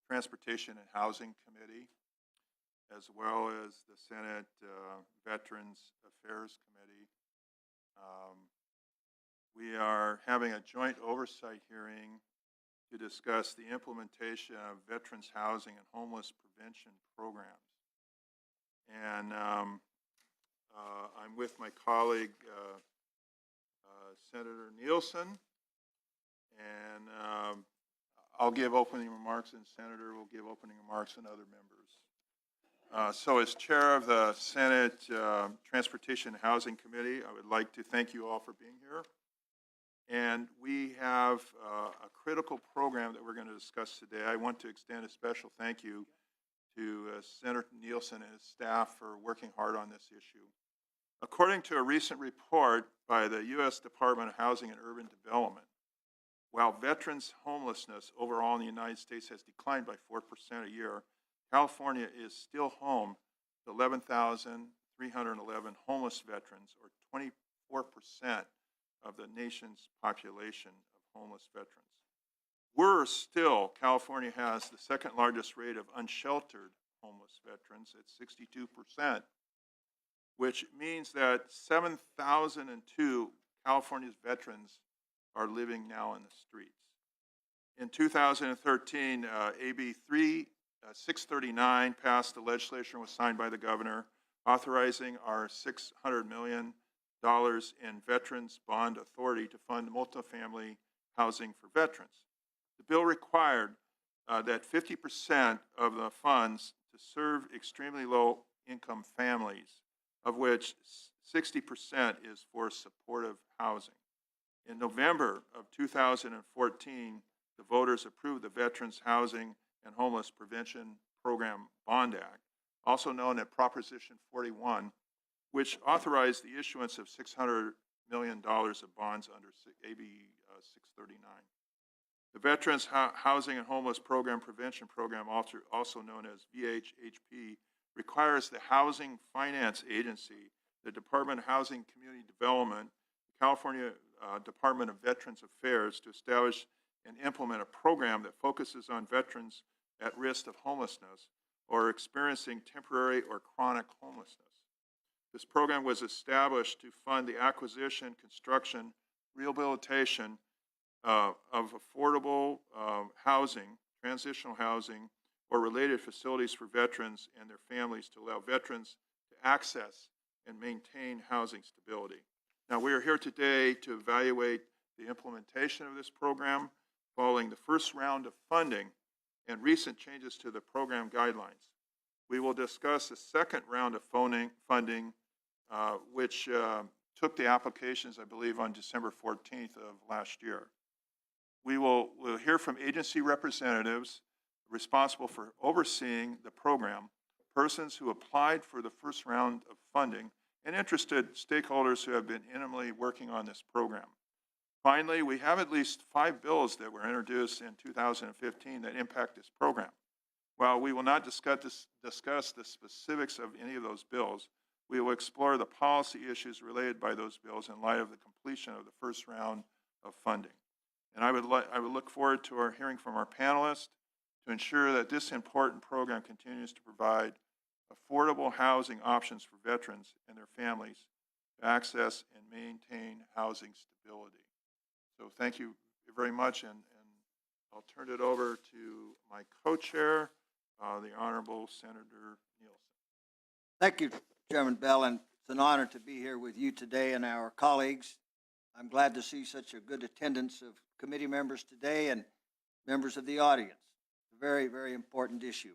Transportation and Housing Committee, as well as the Senate Veterans Affairs Committee. Um, we are having a joint oversight hearing to discuss the implementation of veterans housing and homeless prevention programs. And I'm with my colleague, Senator Nielsen, and I'll give opening remarks, and Senator will give opening remarks, and other members. So as chair of the Senate Transportation and Housing Committee, I would like to thank you all for being here. And we have a critical program that we're going to discuss today. I want to extend a special thank you to Senator Nielsen and his staff for working hard on this issue. According to a recent report by the U.S. Department of Housing and Urban Development, while veterans homelessness overall in the United States has declined by 4% a year, California is still home to 11,311 homeless veterans, or 24% of the nation's population of homeless veterans. California has the second largest rate of unsheltered homeless veterans at 62%, which means that 7,002 California's veterans are living now in the streets. In 2013, AB 639 passed the legislation, was signed by the governor, authorizing our $600 million in Veterans Bond Authority to fund multifamily housing for veterans. The bill required that 50% of the funds to serve extremely low income families, of which 60% is for supportive housing. In November of 2014, the voters approved the Veterans Housing and Homeless Prevention Program Bond Act, also known as Proposition 41, which authorized the issuance of $600 million of bonds under AB 639. The Veterans Housing and Homeless Program Prevention Program, also known as VHHP, requires the Housing Finance Agency, the Department of Housing and Community Development, the California Department of Veterans Affairs to establish and implement a program that focuses on veterans at risk of homelessness or experiencing temporary or chronic homelessness. This program was established to fund the acquisition, construction, rehabilitation of affordable housing, transitional housing, or related facilities for veterans and their families to allow veterans to access and maintain housing stability. Now, we are here today to evaluate the implementation of this program following the first round of funding and recent changes to the program guidelines. We will discuss the second round of funding, which took the applications, I believe, on December 14th of last year. We'll hear from agency representatives responsible for overseeing the program, persons who applied for the first round of funding, and interested stakeholders who have been intimately working on this program. Finally, we have at least 5 bills that were introduced in 2015 that impact this program. While we will not discuss the specifics of any of those bills, we will explore the policy issues related by those bills in light of the completion of the first round of funding. And I would look forward to our hearing from our panelists to ensure that this important program continues to provide affordable housing options for veterans and their families to access and maintain housing stability. So thank you very much, and I'll turn it over to my co-chair, the Honorable Senator Nielsen. Thank you, Chairman Bell, and it's an honor to be here with you today and our colleagues. I'm glad to see such a good attendance of committee members today and members of the audience. It's a very, very important issue.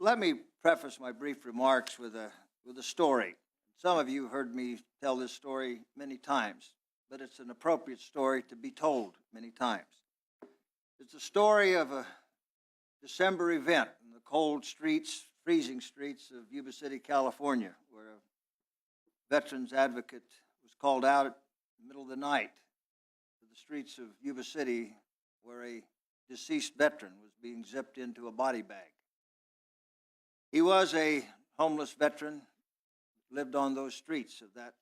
Let me preface my brief remarks with a story. Some of you have heard me tell this story many times, but it's an appropriate story to be told many times. It's a story of a December event in the cold streets, freezing streets of Yuba City, California, where a veterans advocate was called out in the middle of the night to the streets of Yuba City, where a deceased veteran was being zipped into a body bag. He was a homeless veteran, lived on those streets of that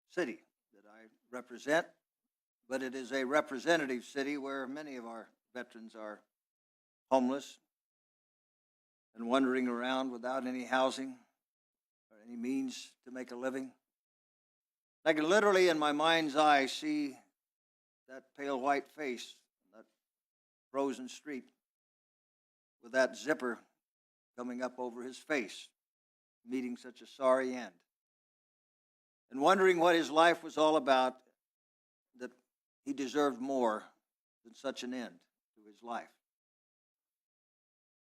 city that I represent, but it is a representative city where many of our veterans are homeless and wandering around without any housing or any means to make a living. I can literally, in my mind's eye, see that pale white face, that frozen street, with that zipper coming up over his face, meeting such a sorry end. And wondering what his life was all about, that he deserved more than such an end to his life.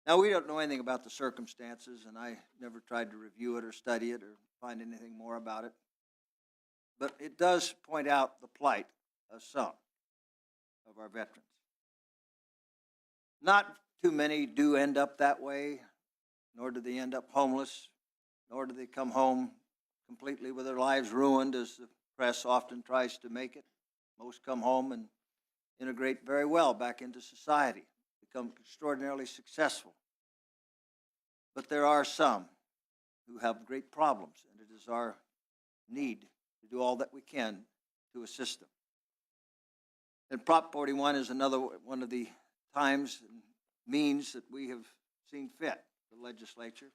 Now, we don't know anything about the circumstances, and I never tried to review it or study it or find anything more about it. But it does point out the plight of some of our veterans. Not too many do end up that way, nor do they end up homeless, nor do they come home completely with their lives ruined, as the press often tries to make it. Most come home and integrate very well back into society, become extraordinarily successful. But there are some who have great problems, and it is our need to do all that we can to assist them. And Prop 41 is another one of the times and means that we have seen fit, the legislature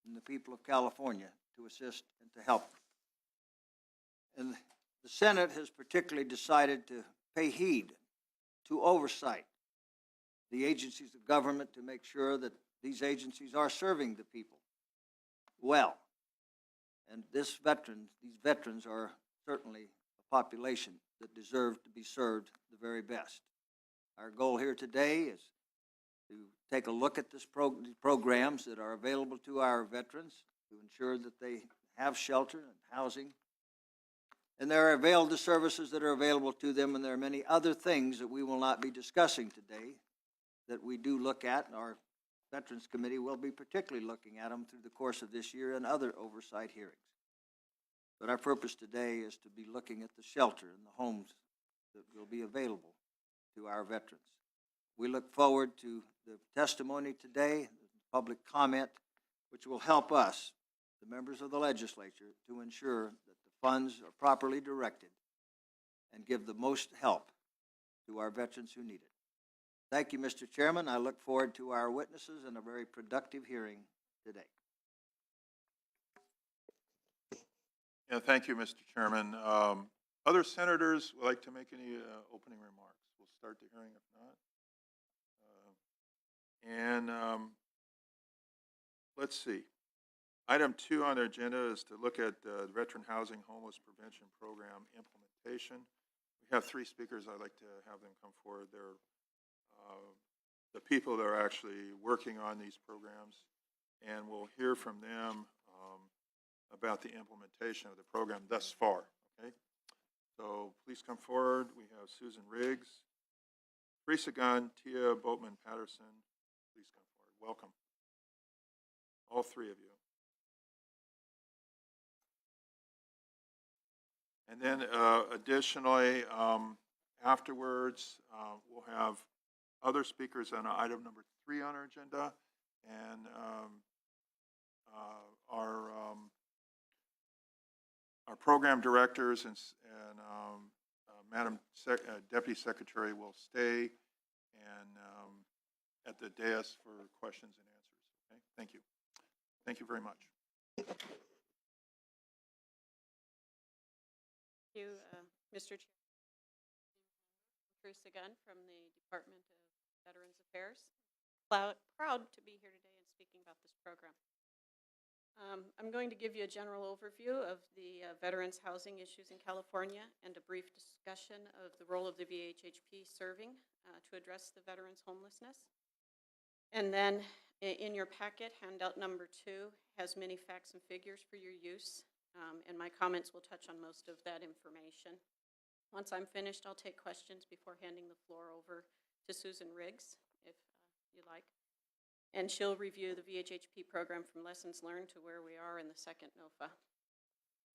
and the people of California, to assist and to help. And the Senate has particularly decided to pay heed to oversight the agencies of government to make sure that these agencies are serving the people well. And these veterans are certainly a population that deserve to be served the very best. Our goal here today is to take a look at these programs that are available to our veterans to ensure that they have shelter and housing. And there are the services that are available to them, and there are many other things that we will not be discussing today that we do look at, and our Veterans Committee will be particularly looking at them through the course of this year and other oversight hearings. But our purpose today is to be looking at the shelter and the homes that will be available to our veterans. We look forward to the testimony today, the public comment, which will help us, the members of the legislature, to ensure that the funds are properly directed and give the most help to our veterans who need it. Thank you, Mr. Chairman. I look forward to our witnesses and a very productive hearing today. Yeah, thank you, Mr. Chairman. Other senators would like to make any opening remarks? We'll start the hearing if not. Let's see. Item 2 on the agenda is to look at the Veteran Housing Homeless Prevention Program implementation. We have 3 speakers. I'd like to have them come forward. They're the people that are actually working on these programs, and we'll hear from them about the implementation of the program thus far. Okay, so please come forward. We have Susan Riggs, Teresa Gunn, Tia Boatman Patterson. Please come forward. Welcome, all 3 of you. And then additionally, afterwards, we'll have other speakers on item number 3 on our agenda, and our program directors and Madam Deputy Secretary will stay and at the dais for questions and answers. Okay, thank you. Thank you very much. Thank you, Mr. Chair. Teresa Gunn from the Department of Veterans Affairs. Proud to be here today and speaking about this program. I'm going to give you a general overview of the veterans housing issues in California and a brief discussion of the role of the VHHP serving to address the veterans homelessness. And then in your packet, handout number 2 has many facts and figures for your use, and my comments will touch on most of that information. Once I'm finished, I'll take questions before handing the floor over to Susan Riggs, if you like. And she'll review the VHHP program from lessons learned to where we are in the second NOFA.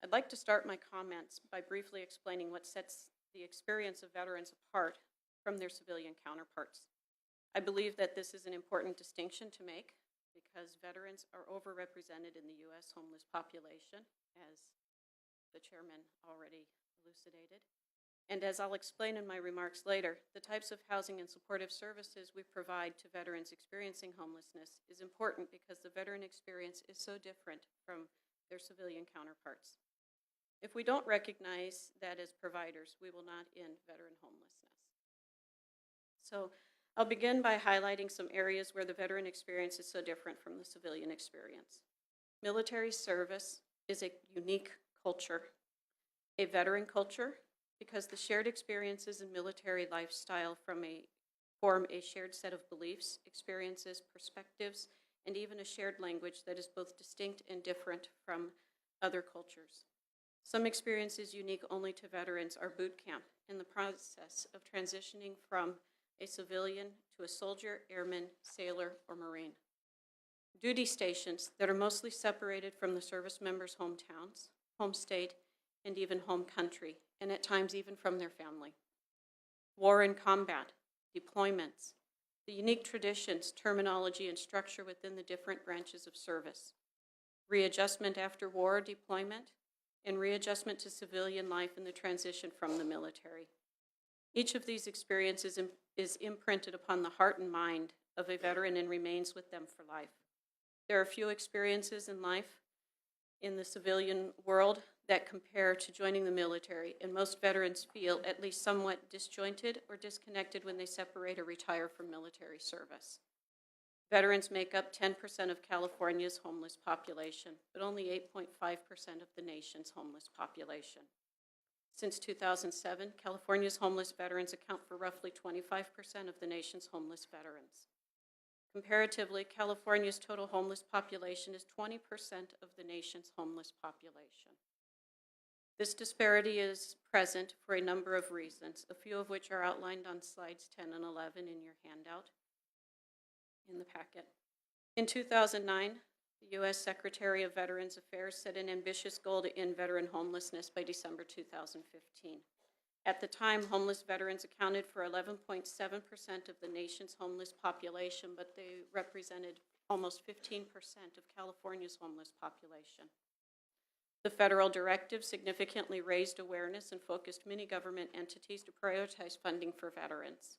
I'd like to start my comments by briefly explaining what sets the experience of veterans apart from their civilian counterparts. I believe that this is an important distinction to make because veterans are overrepresented in the U.S. homeless population, as the chairman already elucidated. And as I'll explain in my remarks later, the types of housing and supportive services we provide to veterans experiencing homelessness is important because the veteran experience is so different from their civilian counterparts. If we don't recognize that as providers, we will not end veteran homelessness. So I'll begin by highlighting some areas where the veteran experience is so different from the civilian experience. Military service is a unique culture, a veteran culture, because the shared experiences in military lifestyle form a shared set of beliefs, experiences, perspectives, and even a shared language that is both distinct and different from other cultures. Some experiences unique only to veterans are boot camp and the process of transitioning from a civilian to a soldier, airman, sailor, or Marine. Duty stations that are mostly separated from the service members' hometowns, home state, and even home country, and at times even from their family. War and combat, deployments, the unique traditions, terminology, and structure within the different branches of service. Readjustment after war deployment, and readjustment to civilian life in the transition from the military. Each of these experiences is imprinted upon the heart and mind of a veteran and remains with them for life. There are few experiences in life in the civilian world that compare to joining the military, and most veterans feel at least somewhat disjointed or disconnected when they separate or retire from military service. Veterans make up 10% of California's homeless population, but only 8.5% of the nation's homeless population. Since 2007, California's homeless veterans account for roughly 25% of the nation's homeless veterans. Comparatively, California's total homeless population is 20% of the nation's homeless population. This disparity is present for a number of reasons, a few of which are outlined on slides 10 and 11 in your handout in the packet. In 2009, the U.S. Secretary of Veterans Affairs set an ambitious goal to end veteran homelessness by December 2015. At the time, homeless veterans accounted for 11.7% of the nation's homeless population, but they represented almost 15% of California's homeless population. The federal directive significantly raised awareness and focused many government entities to prioritize funding for veterans.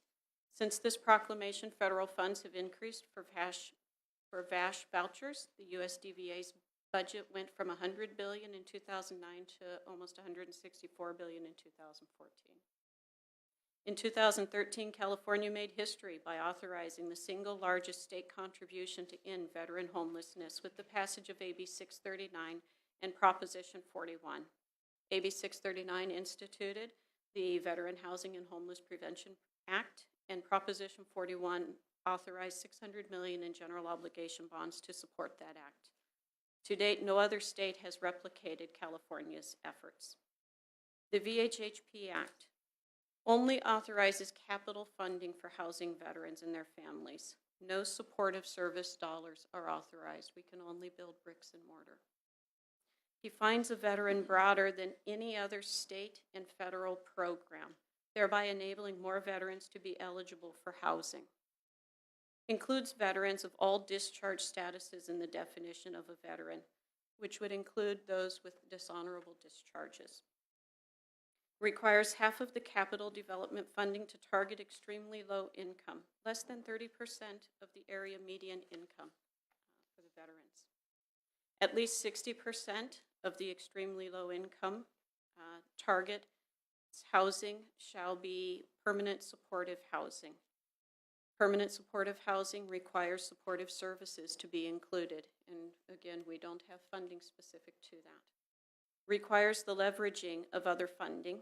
Since this proclamation, federal funds have increased for VASH vouchers. The USDVA's budget went from $100 billion in 2009 to almost $164 billion in 2014. In 2013, California made history by authorizing the single largest state contribution to end veteran homelessness with the passage of AB 639 and Proposition 41. AB 639 instituted the Veteran Housing and Homeless Prevention Act, and Proposition 41 authorized $600 million in general obligation bonds to support that act. To date, no other state has replicated California's efforts. The VHHP Act only authorizes capital funding for housing veterans and their families. No supportive service dollars are authorized. We can only build bricks and mortar. Defines a veteran broader than any other state and federal program, thereby enabling more veterans to be eligible for housing. Includes veterans of all discharge statuses in the definition of a veteran, which would include those with dishonorable discharges. Requires half of the capital development funding to target extremely low income, less than 30% of the area median income for the veterans. At least 60% of the extremely low income target housing shall be permanent supportive housing. Permanent supportive housing requires supportive services to be included, and again, we don't have funding specific to that. Requires the leveraging of other funding,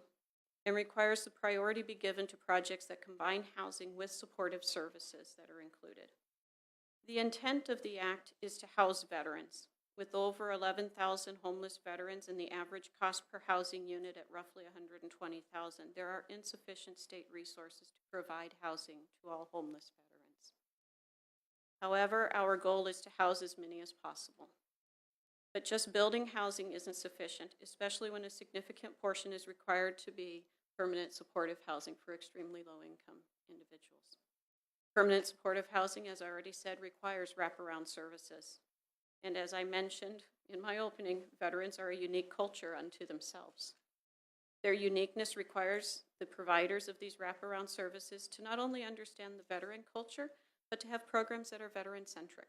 and requires the priority be given to projects that combine housing with supportive services that are included. The intent of the Act is to house veterans. With over 11,000 homeless veterans and the average cost per housing unit at roughly $120,000, there are insufficient state resources to provide housing to all homeless veterans. However, our goal is to house as many as possible. But just building housing isn't sufficient, especially when a significant portion is required to be permanent supportive housing for extremely low-income individuals. Permanent supportive housing, as I already said, requires wraparound services. And as I mentioned in my opening, veterans are a unique culture unto themselves. Their uniqueness requires the providers of these wraparound services to not only understand the veteran culture, but to have programs that are veteran-centric.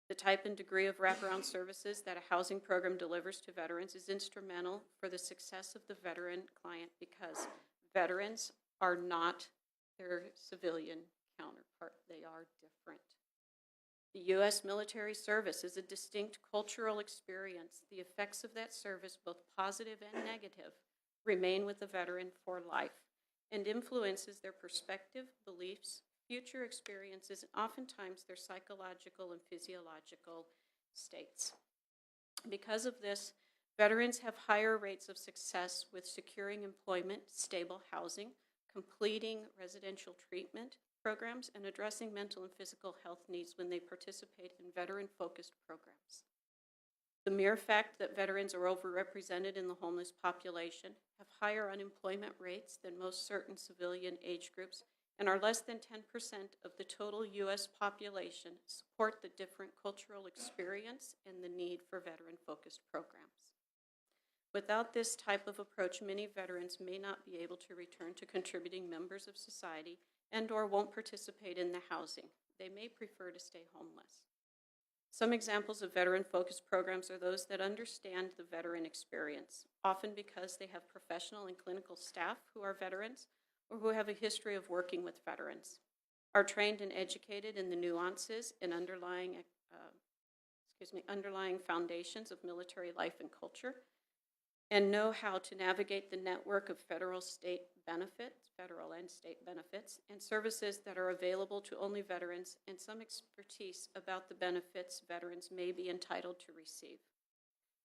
The type and degree of wraparound services that a housing program delivers to veterans is instrumental for the success of the veteran client because veterans are not their civilian counterpart. They are different. The U.S. military service is a distinct cultural experience. The effects of that service, both positive and negative, remain with the veteran for life and influences their perspective, beliefs, future experiences, and oftentimes their psychological and physiological states. Because of this, veterans have higher rates of success with securing employment, stable housing, completing residential treatment programs, and addressing mental and physical health needs when they participate in veteran-focused programs. The mere fact that veterans are overrepresented in the homeless population, have higher unemployment rates than most certain civilian age groups, and are less than 10% of the total U.S. population support the different cultural experience and the need for veteran-focused programs. Without this type of approach, many veterans may not be able to return to contributing members of society and/or won't participate in the housing. They may prefer to stay homeless. Some examples of veteran-focused programs are those that understand the veteran experience, often because they have professional and clinical staff who are veterans or who have a history of working with veterans, are trained and educated in the nuances and underlying foundations of military life and culture, and know how to navigate the network of federal and state benefits, and services that are available to only veterans, and some expertise about the benefits veterans may be entitled to receive.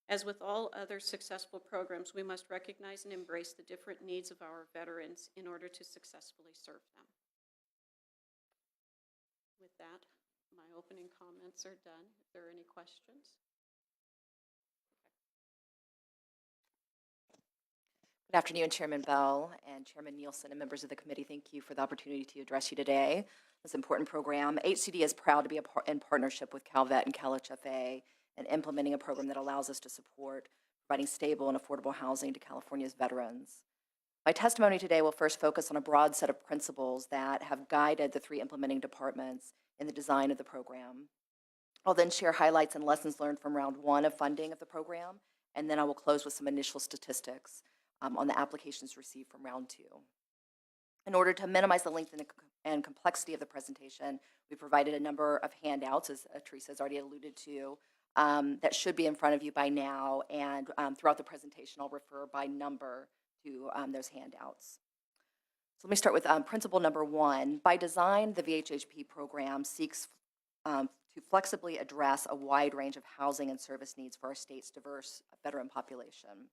As with all other successful programs, we must recognize and embrace the different needs of our veterans in order to successfully serve them. With that, my opening comments are done. If there are any questions? Good afternoon, Chairman Bell and Chairman Nielsen and members of the committee. Thank you for the opportunity to address you today. This important program. HCD is proud to be in partnership with CalVet and CalHFA in implementing a program that allows us to support providing stable and affordable housing to California's veterans. My testimony today will first focus on a broad set of principles that have guided the 3 implementing departments in the design of the program. I'll then share highlights and lessons learned from round 1 of funding of the program, and then I will close with some initial statistics on the applications received from round 2. In order to minimize the length and complexity of the presentation, we provided a number of handouts, as Teresa has already alluded to, that should be in front of you by now, and throughout the presentation I'll refer by number to those handouts. So let me start with principle number 1. By design, the VHHP program seeks to flexibly address a wide range of housing and service needs for our state's diverse veteran population.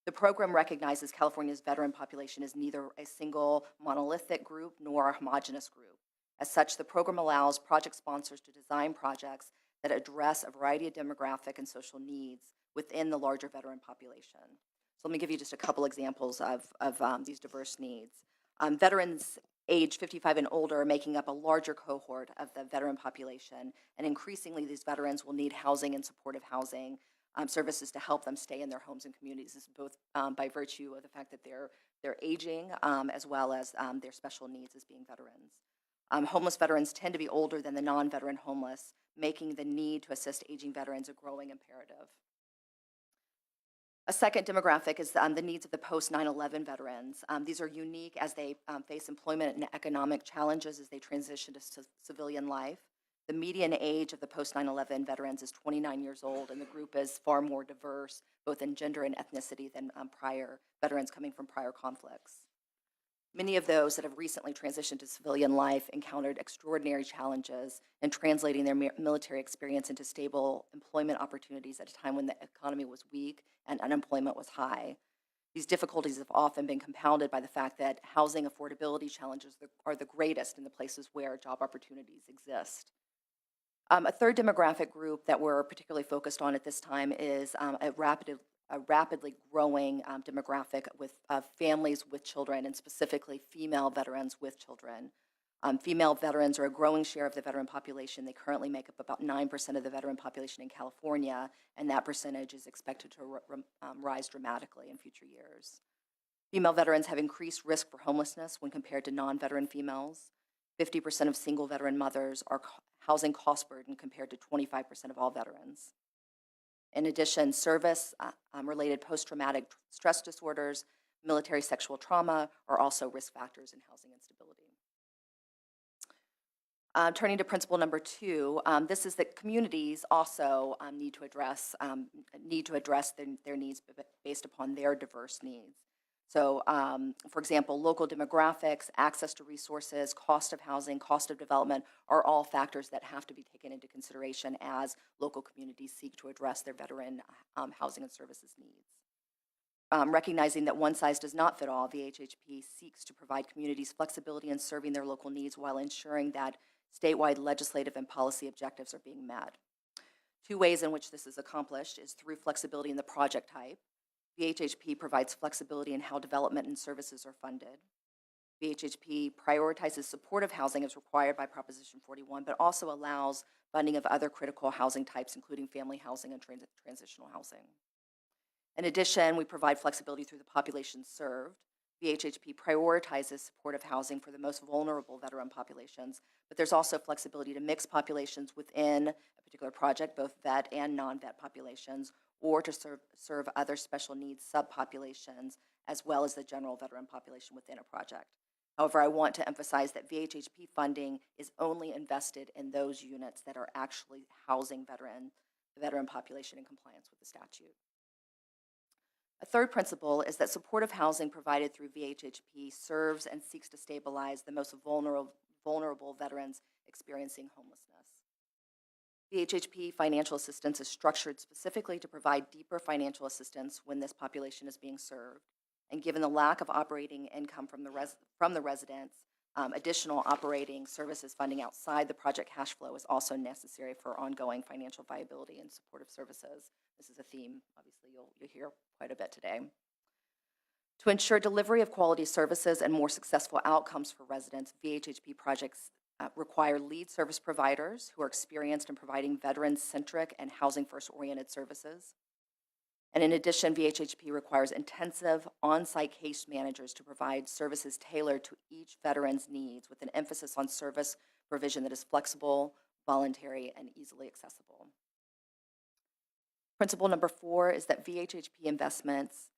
The program recognizes California's veteran population is neither a single monolithic group nor a homogeneous group. As such, the program allows project sponsors to design projects that address a variety of demographic and social needs within the larger veteran population. So let me give you just a couple examples of these diverse needs. Veterans age 55 and older are making up a larger cohort of the veteran population, and increasingly these veterans will need housing and supportive housing services to help them stay in their homes and communities. This is both by virtue of the fact that they're aging as well as their special needs as being veterans. Homeless veterans tend to be older than the non-veteran homeless, making the need to assist aging veterans a growing imperative. A second demographic is the needs of the post-9/11 veterans. These are unique as they face employment and economic challenges as they transition to civilian life. The median age of the post-9/11 veterans is 29 years old, and the group is far more diverse, both in gender and ethnicity, than prior veterans coming from prior conflicts. Many of those that have recently transitioned to civilian life encountered extraordinary challenges in translating their military experience into stable employment opportunities at a time when the economy was weak and unemployment was high. These difficulties have often been compounded by the fact that housing affordability challenges are the greatest in the places where job opportunities exist. A third demographic group that we're particularly focused on at this time is a rapidly growing demographic with families with children, and specifically female veterans with children. Female veterans are a growing share of the veteran population. They currently make up about 9% of the veteran population in California, and that percentage is expected to rise dramatically in future years. Female veterans have increased risk for homelessness when compared to non-veteran females. 50% of single veteran mothers are housing cost burden compared to 25% of all veterans. In addition, service-related post-traumatic stress disorders, military sexual trauma are also risk factors in housing instability. Turning to principle number 2, this is that communities also need to address their needs based upon their diverse needs. So, for example, local demographics, access to resources, cost of housing, cost of development are all factors that have to be taken into consideration as local communities seek to address their veteran housing and services needs. Recognizing that one size does not fit all, VHHP seeks to provide communities flexibility in serving their local needs while ensuring that statewide legislative and policy objectives are being met. 2 ways in which this is accomplished is through flexibility in the project type. VHHP provides flexibility in how development and services are funded. VHHP prioritizes supportive housing as required by Proposition 41, but also allows funding of other critical housing types, including family housing and transitional housing. In addition, we provide flexibility through the population served. VHHP prioritizes supportive housing for the most vulnerable veteran populations, but there's also flexibility to mix populations within a particular project, both vet and non-vet populations, or to serve other special needs subpopulations, as well as the general veteran population within a project. However, I want to emphasize that VHHP funding is only invested in those units that are actually housing the veteran population in compliance with the statute. A third principle is that supportive housing provided through VHHP serves and seeks to stabilize the most vulnerable veterans experiencing homelessness. VHHP financial assistance is structured specifically to provide deeper financial assistance when this population is being served. And given the lack of operating income from the residents, additional operating services funding outside the project cash flow is also necessary for ongoing financial viability and supportive services. This is a theme, obviously, you'll hear quite a bit today. To ensure delivery of quality services and more successful outcomes for residents, VHHP projects require lead service providers who are experienced in providing veteran-centric and housing-first-oriented services. And in addition, VHHP requires intensive on-site case managers to provide services tailored to each veteran's needs with an emphasis on service provision that is flexible, voluntary, and easily accessible. Principle number 4 is that VHHP investments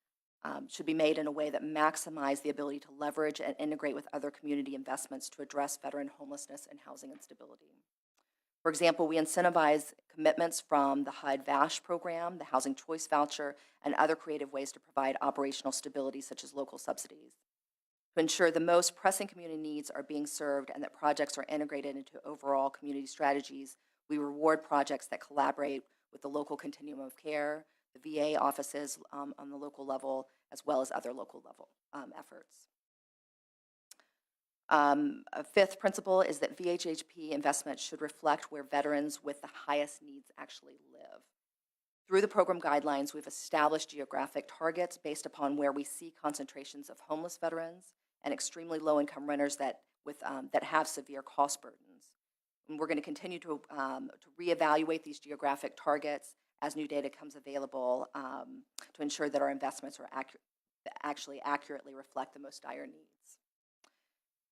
should be made in a way that maximize the ability to leverage and integrate with other community investments to address veteran homelessness and housing instability. For example, we incentivize commitments from the HUD-VASH program, the Housing Choice Voucher, and other creative ways to provide operational stability, such as local subsidies. To ensure the most pressing community needs are being served and that projects are integrated into overall community strategies, we reward projects that collaborate with the local continuum of care, the VA offices on the local level, as well as other local level efforts. A fifth principle is that VHHP investments should reflect where veterans with the highest needs actually live. Through the program guidelines, we've established geographic targets based upon where we see concentrations of homeless veterans and extremely low-income renters that have severe cost burdens. And we're going to continue to reevaluate these geographic targets as new data comes available to ensure that our investments are actually accurately reflect the most dire needs.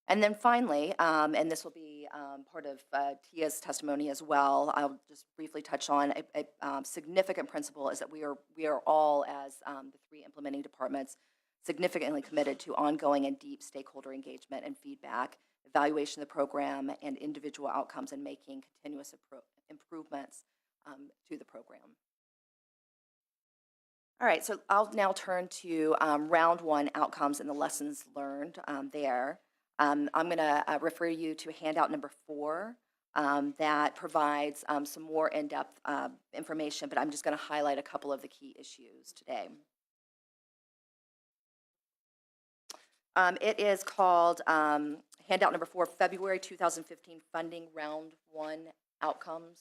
And then finally, and this will be part of Tia's testimony as well, I'll just briefly touch on a significant principle is that we are all, as the 3 implementing departments, significantly committed to ongoing and deep stakeholder engagement and feedback, evaluation of the program, and individual outcomes, and making continuous improvements to the program. All right, so I'll now turn to round 1 outcomes and the lessons learned there. I'm going to refer you to handout number 4 that provides some more in-depth information, but I'm just going to highlight a couple of the key issues today. It is called handout number 4, February 2015 Funding Round 1 Outcomes.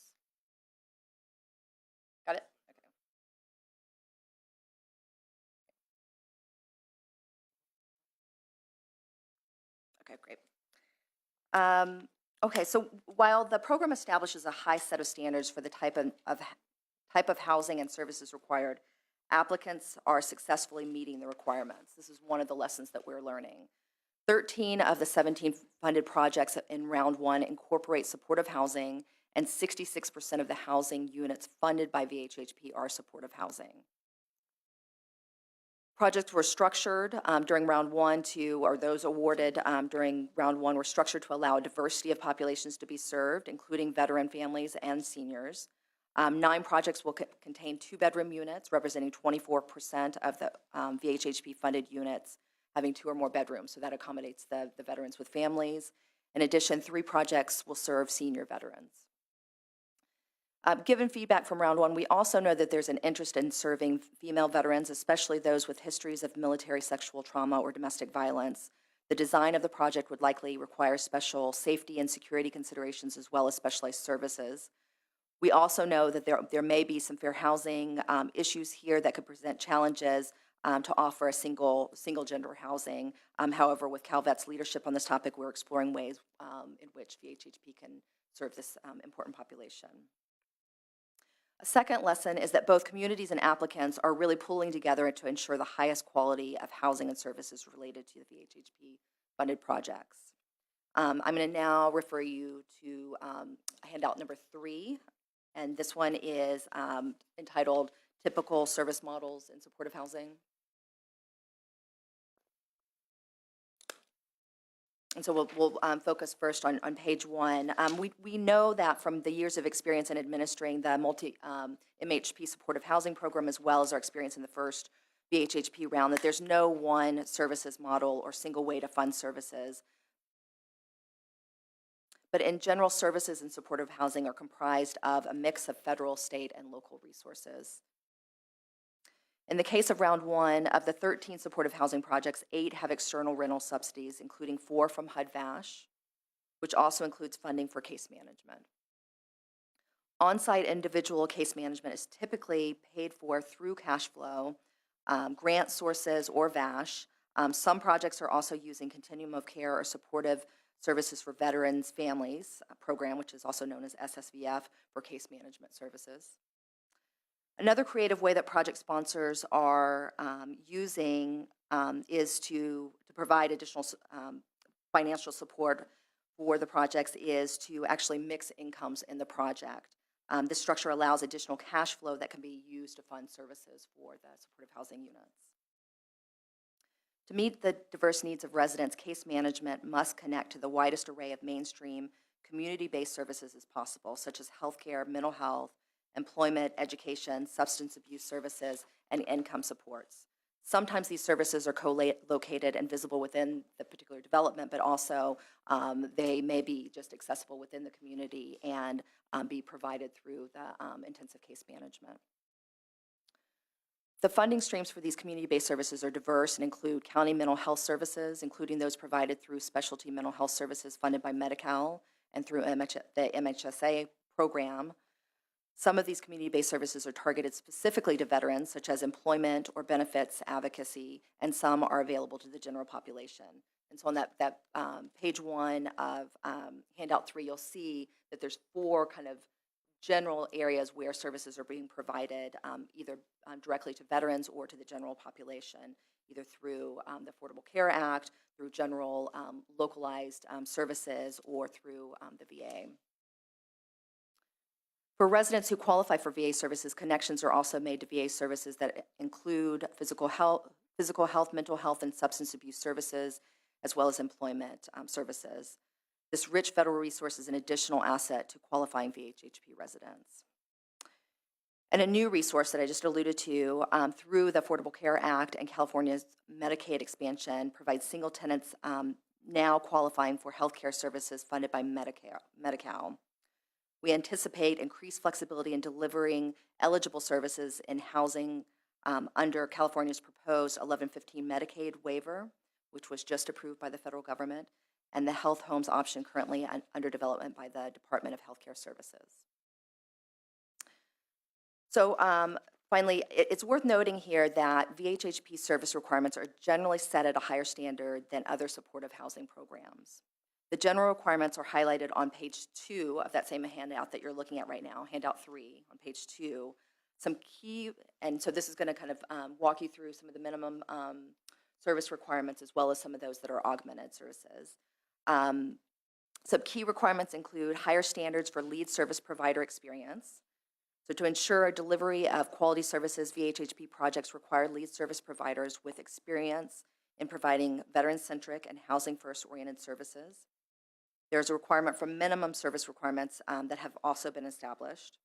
Got it? Okay, great. Okay, so while the program establishes a high set of standards for the type of housing and services required, applicants are successfully meeting the requirements. This is one of the lessons that we're learning. 13 of the 17 funded projects in round one incorporate supportive housing, and 66% of the housing units funded by VHHP are supportive housing. Projects were structured during round one or those awarded during round one were structured to allow a diversity of populations to be served, including veteran families and seniors. 9 projects will contain 2-bedroom units, representing 24% of the VHHP-funded units having 2 or more bedrooms, so that accommodates the veterans with families. In addition, 3 projects will serve senior veterans. Given feedback from round one, we also know that there's an interest in serving female veterans, especially those with histories of military sexual trauma or domestic violence. The design of the project would likely require special safety and security considerations as well as specialized services. We also know that there may be some fair housing issues here that could present challenges to offer a single gender housing. However, with CalVet's leadership on this topic, we're exploring ways in which VHHP can serve this important population. A second lesson is that both communities and applicants are really pulling together to ensure the highest quality of housing and services related to the VHHP-funded projects. I'm going to now refer you to handout number 3, and this one is entitled Typical Service Models in Supportive Housing. And so we'll focus first on page 1. We know that from the years of experience in administering the MHP supportive housing program, as well as our experience in the first VHHP round, that there's no one services model or single way to fund services. But in general, services in supportive housing are comprised of a mix of federal, state, and local resources. In the case of round 1, of the 13 supportive housing projects, 8 have external rental subsidies, including 4 from HUD-VASH, which also includes funding for case management. On-site individual case management is typically paid for through cash flow, grant sources, or VASH. Some projects are also using continuum of care or supportive services for veterans' families, a program which is also known as SSVF, for case management services. Another creative way that project sponsors are using is to provide additional financial support for the projects is to actually mix incomes in the project. This structure allows additional cash flow that can be used to fund services for the supportive housing units. To meet the diverse needs of residents, case management must connect to the widest array of mainstream community-based services as possible, such as healthcare, mental health, employment, education, substance abuse services, and income supports. Sometimes these services are co-located and visible within the particular development, but also they may be just accessible within the community and be provided through the intensive case management. The funding streams for these community-based services are diverse and include county mental health services, including those provided through specialty mental health services funded by Medi-Cal and through the MHSA program. Some of these community-based services are targeted specifically to veterans, such as employment or benefits advocacy, and some are available to the general population. And so on that page 1 of handout 3, you'll see that there's 4 kind of general areas where services are being provided either directly to veterans or to the general population, either through the Affordable Care Act, through general localized services, or through the VA. For residents who qualify for VA services, connections are also made to VA services that include physical health, mental health, and substance abuse services, as well as employment services. This rich federal resource is an additional asset to qualifying VHHP residents. And a new resource that I just alluded to through the Affordable Care Act and California's Medicaid expansion provides single tenants now qualifying for health care services funded by Medi-Cal. We anticipate increased flexibility in delivering eligible services in housing under California's proposed 1115 Medicaid waiver, which was just approved by the federal government, and the health homes option currently under development by the Department of Healthcare Services. So finally, it's worth noting here that VHHP service requirements are generally set at a higher standard than other supportive housing programs. The general requirements are highlighted on page 2 of that same handout that you're looking at right now, handout 3 on page 2. Some key, and so this is going to kind of walk you through some of the minimum service requirements as well as some of those that are augmented services. Some key requirements include higher standards for lead service provider experience. So to ensure a delivery of quality services, VHHP projects require lead service providers with experience in providing veteran-centric and housing-first oriented services. There's a requirement for minimum service requirements that have also been established.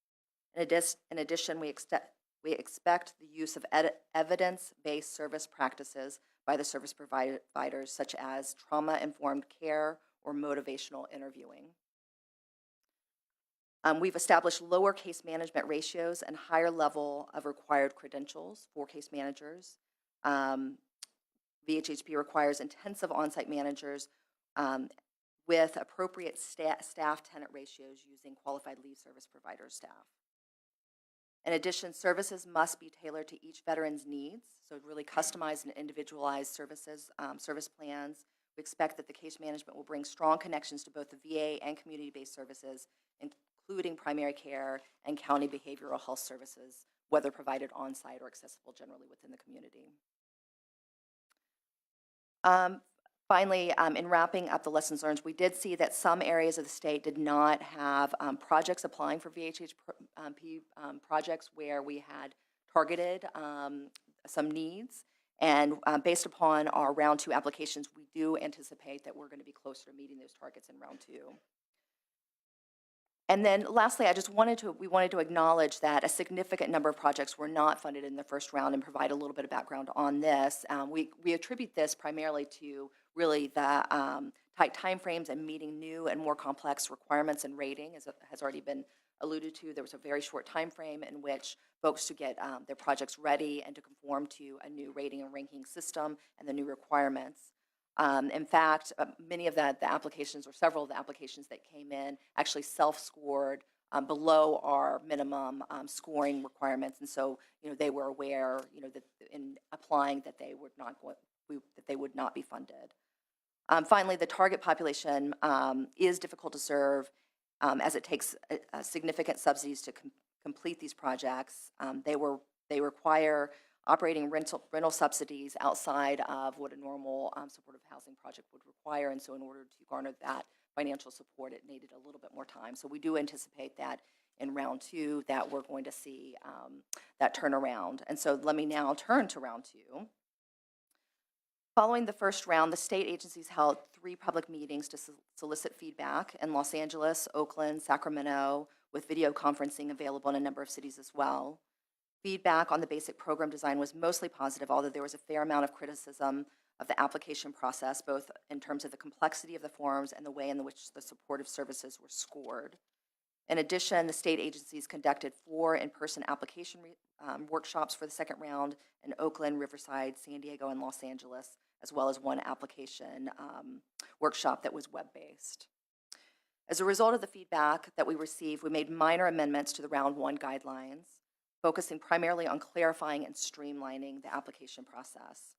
In addition, we expect the use of evidence-based service practices by the service providers, such as trauma-informed care or motivational interviewing. We've established lower case management ratios and higher level of required credentials for case managers. VHHP requires intensive on-site managers with appropriate staff-tenant ratios using qualified lead service provider staff. In addition, services must be tailored to each veteran's needs, so really customized and individualized services, service plans. We expect that the case management will bring strong connections to both the VA and community-based services, including primary care and county behavioral health services, whether provided on-site or accessible generally within the community. Finally, in wrapping up the lessons learned, we did see that some areas of the state did not have projects applying for VHHP projects where we had targeted some needs. And based upon our round 2 applications, we do anticipate that we're going to be closer to meeting those targets in round 2. And then lastly, we wanted to acknowledge that a significant number of projects were not funded in the first round and provide a little bit of background on this. We attribute this primarily to really the tight timeframes and meeting new and more complex requirements and rating, as has already been alluded to. There was a very short time frame in which folks to get their projects ready and to conform to a new rating and ranking system and the new requirements. In fact, many of the applications, or several of the applications that came in, actually self-scored below our minimum scoring requirements, and so they were aware, that in applying that they would not be funded. Finally, the target population is difficult to serve as it takes significant subsidies to complete these projects. They require operating rental subsidies outside of what a normal supportive housing project would require, and so in order to garner that financial support, it needed a little bit more time. So we do anticipate that in round 2 that we're going to see that turnaround. And so let me now turn to round 2. Following the first round, the state agencies held 3 public meetings to solicit feedback in Los Angeles, Oakland, Sacramento, with video conferencing available in a number of cities as well. Feedback on the basic program design was mostly positive, although there was a fair amount of criticism of the application process, both in terms of the complexity of the forms and the way in which the supportive services were scored. In addition, the state agencies conducted 4 in-person application workshops for the second round in Oakland, Riverside, San Diego, and Los Angeles, as well as 1 application workshop that was web-based. As a result of the feedback that we received, we made minor amendments to the round 1 guidelines, focusing primarily on clarifying and streamlining the application process.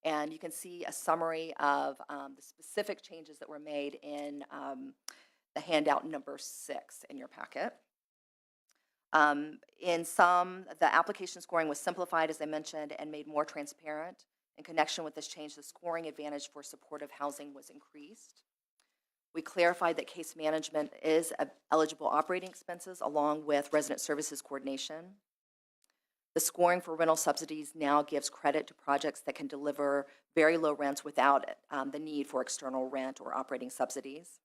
And you can see a summary of the specific changes that were made in the handout number 6 in your packet. In some, the application scoring was simplified, as I mentioned, and made more transparent. In connection with this change, the scoring advantage for supportive housing was increased. We clarified that case management is eligible operating expenses along with resident services coordination. The scoring for rental subsidies now gives credit to projects that can deliver very low rents without the need for external rent or operating subsidies.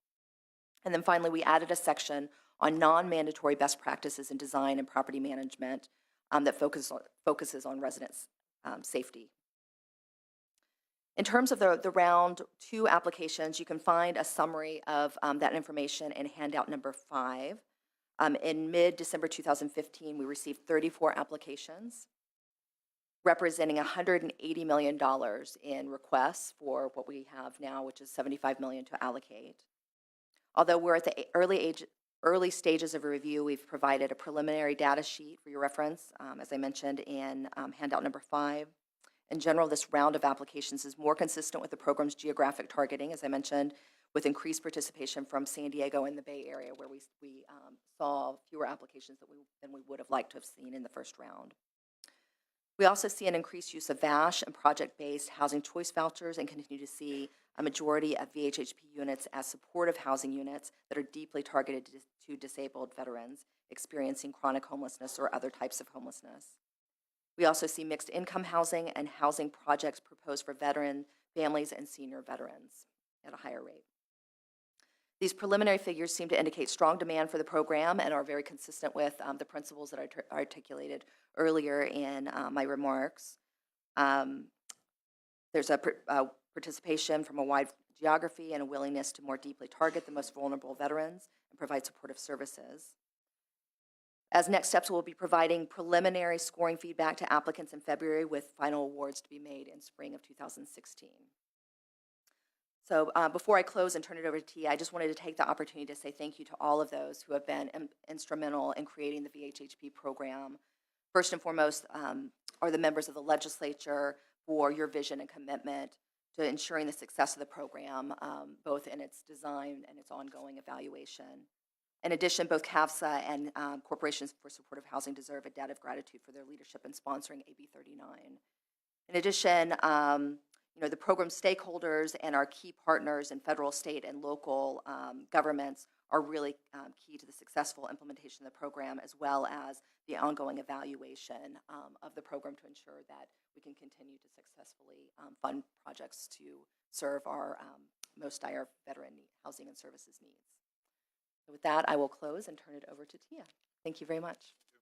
And then finally, we added a section on non-mandatory best practices in design and property management that focuses on residents' safety. In terms of the round 2 applications, you can find a summary of that information in handout number 5. In mid-December 2015, we received 34 applications, representing $180 million in requests for what we have now, which is $75 million to allocate. Although we're at the early stages of a review, we've provided a preliminary data sheet for your reference, as I mentioned in handout number 5. In general, this round of applications is more consistent with the program's geographic targeting, as I mentioned, with increased participation from San Diego and the Bay Area, where we saw fewer applications than we would have liked to have seen in the first round. We also see an increased use of VASH and project-based housing choice vouchers and continue to see a majority of VHHP units as supportive housing units that are deeply targeted to disabled veterans experiencing chronic homelessness or other types of homelessness. We also see mixed income housing and housing projects proposed for veteran families and senior veterans at a higher rate. These preliminary figures seem to indicate strong demand for the program and are very consistent with the principles that I articulated earlier in my remarks. There's a participation from a wide geography and a willingness to more deeply target the most vulnerable veterans and provide supportive services. As next steps, we'll be providing preliminary scoring feedback to applicants in February with final awards to be made in spring of 2016. So before I close and turn it over to Tia, I just wanted to take the opportunity to say thank you to all of those who have been instrumental in creating the VHHP program. First and foremost are the members of the legislature for your vision and commitment to ensuring the success of the program, both in its design and its ongoing evaluation. In addition, both CAVSA and Corporations for Supportive Housing deserve a debt of gratitude for their leadership in sponsoring AB 39. In addition, the program stakeholders and our key partners in federal, state, and local governments are really key to the successful implementation of the program, as well as the ongoing evaluation of the program to ensure that we can continue to successfully fund projects to serve our most dire veteran housing and services needs. So with that, I will close and turn it over to Tia. Thank you very much.